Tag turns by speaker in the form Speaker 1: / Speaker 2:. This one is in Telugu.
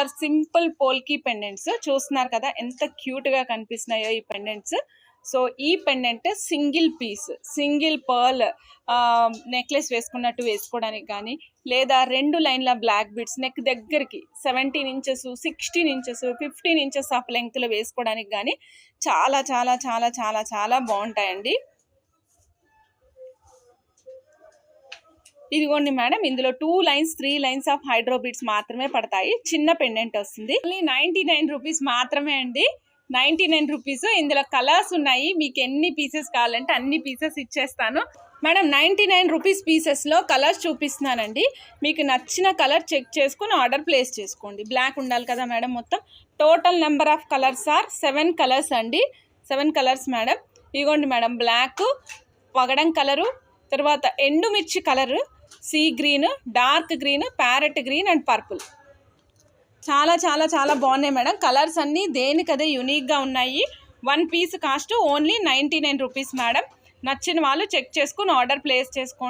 Speaker 1: కలర్ సింపుల్ పోల్కి పెండెంట్స్ చూస్తున్నారు కదా ఎంత క్యూట్గా కనిపిస్తున్నాయో ఈ పెండెంట్స్. సో ఈ pendant single piece, single pearl necklace వేసుకున్నట్టు వేసుకోవడానికి కానీ, లేదా 2 లైన్ల బ్లాక్ బీడ్స్ నెక్ దగ్గరికి 17 ఇంచెస్, 16 ఇంచెస్, 15 ఇంచెస్ ఆఫ్ లెంగ్త్లో వేసుకోవడానికి కానీ చాలా చాలా చాలా చాలా చాలా బాగుంటాయండి. ఇదిగోండి మేడం, ఇందులో 2 lines 3 lines of hydro beads మాత్రమే పడతాయి. చిన్న పెండెంట్ వస్తుంది. ఓన్లీ 99 రూపీస్ మాత్రమే అండి. 99 రూపీస్. ఇందులో కలర్స్ ఉన్నాయి. మీకు ఎన్ని పీసెస్ కావాలంటే అన్ని పీసెస్ ఇచ్చేస్తాను మేడం. 99 రూపీస్ పీసెస్లో కలర్స్ చూపిస్తున్నానండి. మీకు నచ్చిన కలర్ చెక్ చేసుకుని ఆర్డర్ ప్లేస్ చేసుకోండి. బ్లాక్ ఉండాలి కదా మేడం. మొత్తం total number of colours are 7 colours అండి. 7 కలర్స్ మేడం. ఇదిగోండి మేడం, బ్లాక్, పగడం కలరు, తర్వాత ఎండుమిర్చి colour, sea green, dark green, parrot green and purple. చాలా చాలా చాలా బాగున్నాయి మేడం. కలర్స్ అన్నీ దేనికదే యూనిక్గా ఉన్నాయి. 1 piece cost only 99 rupees madam. నచ్చిన వాళ్ళు చెక్ చేసుకుని ఆర్డర్ ప్లేస్ చేసుకోండి.